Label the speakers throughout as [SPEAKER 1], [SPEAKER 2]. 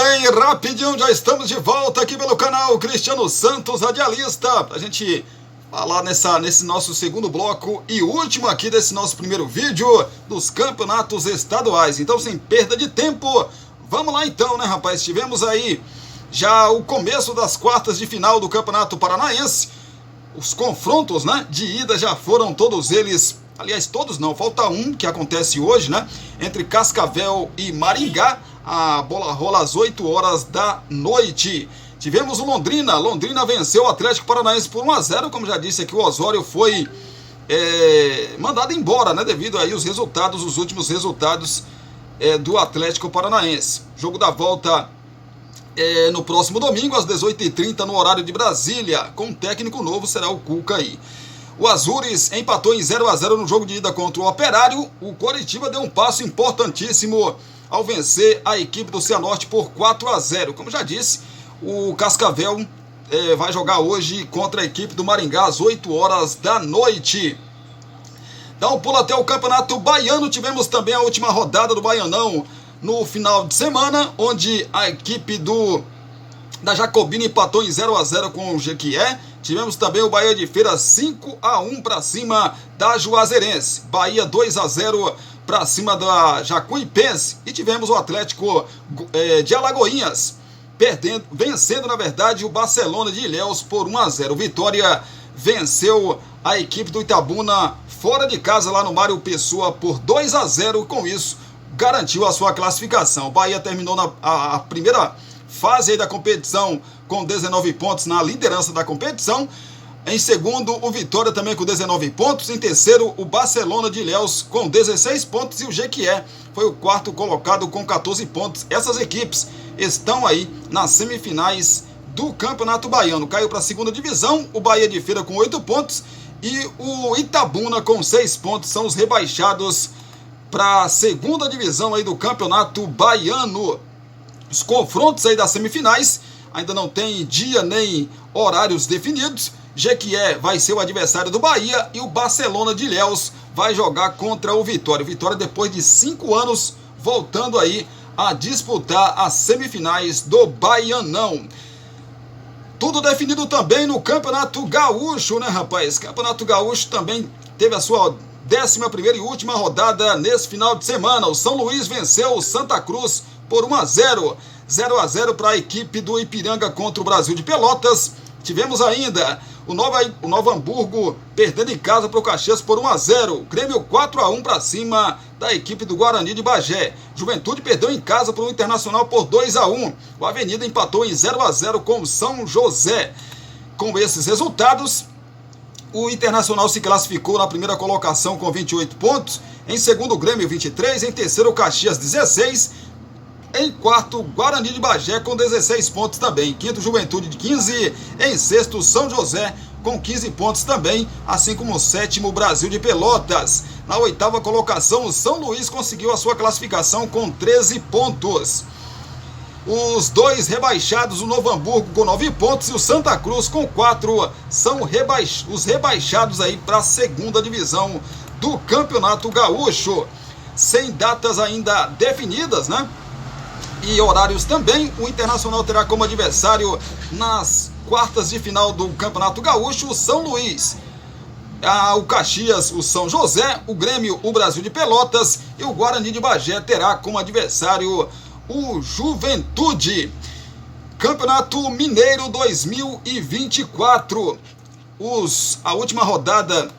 [SPEAKER 1] bem, rapidinho, já estamos de volta aqui pelo canal Cristiano Santos Radialista, pra gente falar nesse nosso segundo bloco e último aqui desse nosso primeiro vídeo dos campeonatos estaduais. Então, sem perda de tempo, vamos lá então, né, rapaz? Tivemos aí já o começo das quartas de final do Campeonato Paranaense. Os confrontos, né, de ida já foram todos eles, aliás, todos não, falta um que acontece hoje, né, entre Cascavel e Maringá. A bola rola às 8 horas da noite. Tivemos o Londrina venceu o Atlético Paranaense por 1-0, como já disse aqui, o Osório foi mandado embora, né, devido aí os últimos resultados do Atlético Paranaense. Jogo da volta no próximo domingo, às 18h30, no horário de Brasília, com um técnico novo, será o Cuca aí. O Azures empatou em 0-0 no jogo de ida contra o Operário. O Coritiba deu um passo importantíssimo ao vencer a equipe do Cianorte por 4-0. Como já disse, o Cascavel vai jogar hoje contra a equipe do Maringá às 8 horas da noite. Dá um pulo até o Campeonato Baiano. Tivemos também a última rodada do Baianão no final de semana, onde a equipe da Jacobina empatou em 0-0 com o Jequié. Tivemos também o Bahia de Feira 5-1 para cima da Juazeirense. Bahia 2-0 para cima da Jacuipense. E tivemos o Atlético de Alagoinhas vencendo, na verdade, o Barcelona de Ilhéus por 1-0. O Vitória venceu a equipe do Itabuna fora de casa lá no Mário Pessoa por 2-0. Com isso, garantiu a sua classificação. O Bahia terminou a primeira fase aí da competição com 19 pontos na liderança da competição. Em segundo, o Vitória também com 19 pontos. Em terceiro, o Barcelona de Ilhéus com 16 pontos. E o Jequié foi o quarto colocado com 14 pontos. Essas equipes estão aí nas semifinais do Campeonato Baiano. Caiu para a segunda divisão, o Bahia de Feira com 8 pontos. E o Itabuna com 6 pontos. São os rebaixados para a segunda divisão aí do Campeonato Baiano. Os confrontos aí das semifinais ainda não tem dia nem horários definidos. Jequié vai ser o adversário do Bahia e o Barcelona de Ilhéus vai jogar contra o Vitória. O Vitória, depois de 5 anos, voltando aí a disputar as semifinais do Baianão. Tudo definido também no Campeonato Gaúcho, né, rapaz? Campeonato Gaúcho também teve a sua 11ª e última rodada nesse final de semana. O São Luís venceu o Santa Cruz por 1-0. 0-0 para a equipe do Ipiranga contra o Brasil de Pelotas. Tivemos ainda o Novo Hamburgo perdendo em casa para o Caxias por 1-0. O Grêmio 4-1 para cima da equipe do Guarani de Bagé. Juventude perdeu em casa para o Internacional por 2-1. O Avenida empatou em 0-0 com o São José. Com esses resultados, o Internacional se classificou na primeira colocação com 28 pontos. Em segundo, o Grêmio 23. Em terceiro, o Caxias 16. Em quarto, Guarani de Bagé com 16 pontos também. Em quinto, Juventude de 15. Em sexto, São José com 15 pontos também. Assim como o sétimo, Brasil de Pelotas. Na oitava colocação, o São Luís conseguiu a sua classificação com 13 pontos. Os dois rebaixados, o Novo Hamburgo com 9 pontos e o Santa Cruz com 4, são os rebaixados aí para a segunda divisão do Campeonato Gaúcho. Sem datas ainda definidas, né? E horários também. O Internacional terá como adversário nas quartas de final do Campeonato Gaúcho o São Luís, o Caxias, o São José, o Grêmio, o Brasil de Pelotas, e o Guarani de Bagé terá como adversário o Juventude. Campeonato Mineiro 2024. A última rodada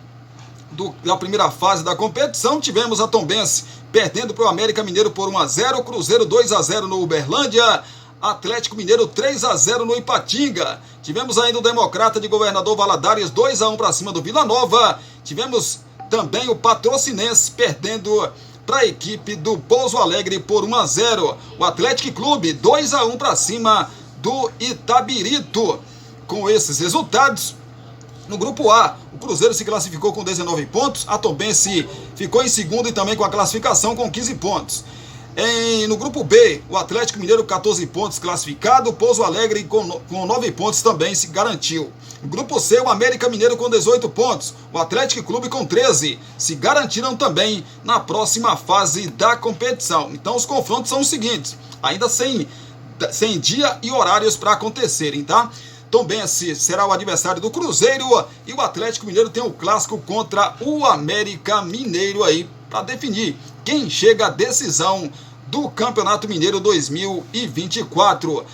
[SPEAKER 1] da primeira fase da competição, tivemos a Tombense perdendo para o América Mineiro por 1-0, Cruzeiro 2-0 no Uberlândia, Atlético Mineiro 3-0 no Ipatinga. Tivemos ainda o Democrata de Governador Valadares 2-1 para cima do Vila Nova. Tivemos também o Patrocinense perdendo para a equipe do Pouso Alegre por 1-0. O Atlético Clube 2-1 para cima do Itabirito. Com esses resultados, no grupo A, o Cruzeiro se classificou com 19 pontos, a Tombense ficou em segundo e também com a classificação com 15 pontos. No grupo B, o Atlético Mineiro 14 pontos classificado, o Pouso Alegre com 9 pontos também se garantiu. No grupo C, o América Mineiro com 18 pontos, o Atlético Clube com 13, se garantiram também na próxima fase da competição. Então os confrontos são os seguintes, ainda sem sem dia e horários para acontecerem, tá? Tombense será o adversário do Cruzeiro e o Atlético Mineiro tem o clássico contra o América Mineiro aí para definir quem chega à decisão do Campeonato Mineiro 2024.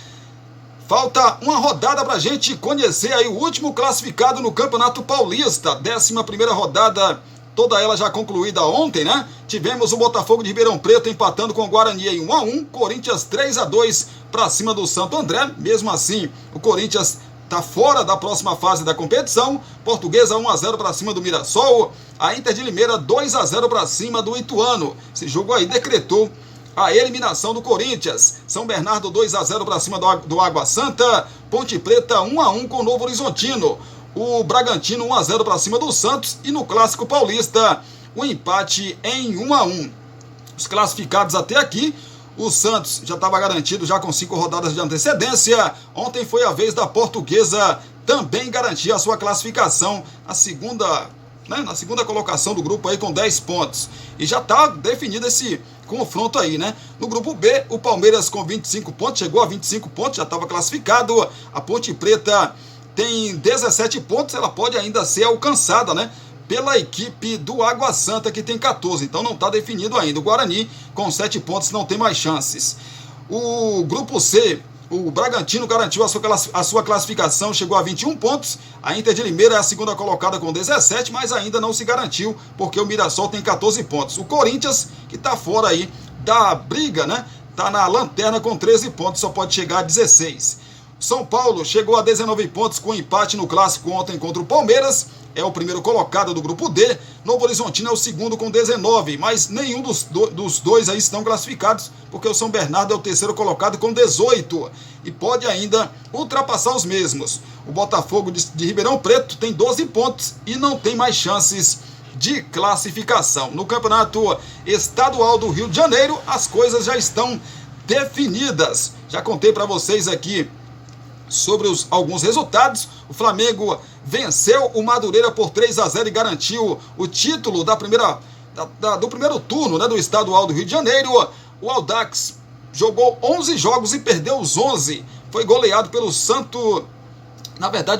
[SPEAKER 1] Falta uma rodada para a gente conhecer aí o último classificado no Campeonato Paulista, 11ª rodada, toda ela já concluída ontem, né? Tivemos o Botafogo de Ribeirão Preto empatando com o Guarani em 1-1, Corinthians 3-2 para cima do Santo André, mesmo assim o Corinthians está fora da próxima fase da competição. Portuguesa 1-0 para cima do Mirassol, a Inter de Limeira 2-0 para cima do Ituano, esse jogo aí decretou a eliminação do Corinthians. São Bernardo 2-0 para cima do Água Santa, Ponte Preta 1-1 com o Novo Horizontino, o Bragantino 1-0 para cima do Santos e no Clássico Paulista o empate em 1-1. Os classificados até aqui, o Santos já estava garantido já com 5 rodadas de antecedência. Ontem foi a vez da Portuguesa também garantir a sua classificação, na segunda colocação do grupo aí com 10 pontos. E já está definido esse confronto aí, né? No grupo B, o Palmeiras com 25 pontos, chegou a 25 pontos, já estava classificado. A Ponte Preta tem 17 pontos, ela pode ainda ser alcançada, né? Pela equipe do Água Santa, que tem 14, então não está definido ainda. O Guarani, com 7 pontos, não tem mais chances. O grupo C, o Bragantino garantiu a sua classificação, chegou a 21 pontos. A Inter de Limeira é a segunda colocada com 17, mas ainda não se garantiu, porque o Mirassol tem 14 pontos. O Corinthians, que está fora aí da briga, né? Está na lanterna com 13 pontos, só pode chegar a 16. São Paulo chegou a 19 pontos com empate no clássico ontem contra o Palmeiras. É o primeiro colocado do grupo D. Novo Horizontino é o segundo com 19, mas nenhum dos dois aí estão classificados, porque o São Bernardo é o terceiro colocado com 18 e pode ainda ultrapassar os mesmos. O Botafogo de Ribeirão Preto tem 12 pontos e não tem mais chances de classificação. No Campeonato Estadual do Rio de Janeiro, as coisas já estão definidas. Já contei para vocês aqui sobre alguns resultados. O Flamengo venceu o Madureira por 3-0 e garantiu o título do primeiro turno, né, do Estadual do Rio de Janeiro. O Audax jogou 11 jogos e perdeu os 11. Foi goleado pelo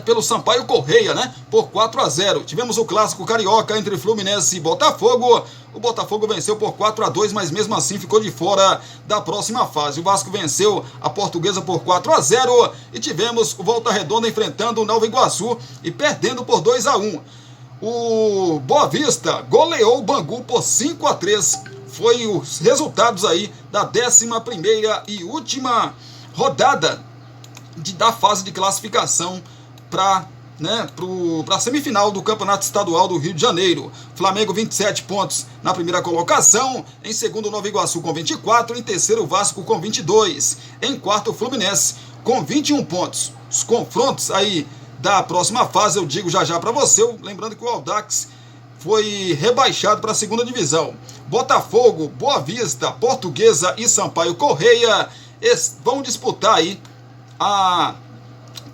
[SPEAKER 1] pelo Sampaio Correia, né, por 4-0. Tivemos o clássico carioca entre Fluminense e Botafogo. O Botafogo venceu por 4-2, mas mesmo assim ficou de fora da próxima fase. O Vasco venceu a Portuguesa por 4-0 e tivemos o Volta Redonda enfrentando o Nova Iguaçu e perdendo por 2-1. O Boa Vista goleou o Bangu por 5-3. Foi os resultados aí da 11ª e última rodada da fase de classificação para a semifinal do Campeonato Estadual do Rio de Janeiro. Flamengo 27 pontos na primeira colocação, em segundo Nova Iguaçu com 24, em terceiro Vasco com 22, em quarto Fluminense com 21 pontos. Os confrontos aí da próxima fase eu digo já para você, lembrando que o Audax foi rebaixado para a segunda divisão. Botafogo, Boa Vista, Portuguesa e Sampaio Correia vão disputar aí a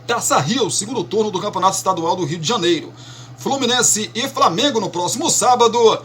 [SPEAKER 1] Taça Rio, segundo turno do Campeonato Estadual do Rio de Janeiro. Fluminense e Flamengo no próximo sábado.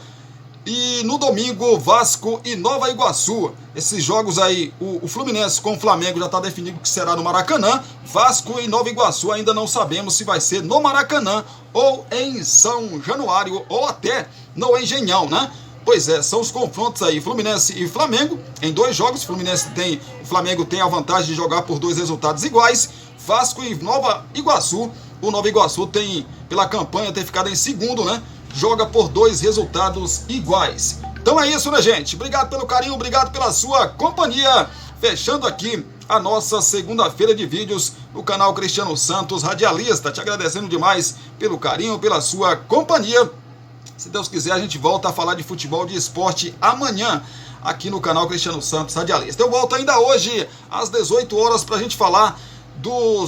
[SPEAKER 1] E no domingo, Vasco e Nova Iguaçu. Esses jogos aí, o Fluminense com o Flamengo já está definido que será no Maracanã. Vasco e Nova Iguaçu ainda não sabemos se vai ser no Maracanã ou em São Januário ou até no Engenhão, né? Pois é, são os confrontos aí, Fluminense e Flamengo, em 2 jogos. O Flamengo tem a vantagem de jogar por 2 resultados iguais. Vasco e Nova Iguaçu. O Nova Iguaçu tem, pela campanha, ter ficado em segundo, né? Joga por 2 resultados iguais. Então é isso, né, gente? Obrigado pelo carinho, obrigado pela sua companhia. Fechando aqui a nossa segunda-feira de vídeos no canal Cristiano Santos Radialista. Te agradecendo demais pelo carinho, pela sua companhia. Se Deus quiser, a gente volta a falar de futebol, de esporte amanhã, aqui no canal Cristiano Santos Radialista. Eu volto ainda hoje, às 18 horas, para a gente falar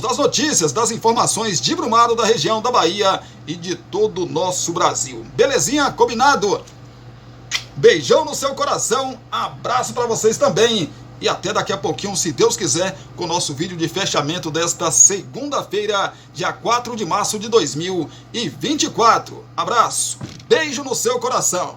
[SPEAKER 1] das notícias, das informações de Brumado, da região da Bahia e de todo o nosso Brasil. Belezinha? Combinado? Beijão no seu coração, abraço para vocês também e até daqui a pouquinho, se Deus quiser, com o nosso vídeo de fechamento desta segunda-feira, dia 4 de março de 2024. Abraço, beijo no seu coração.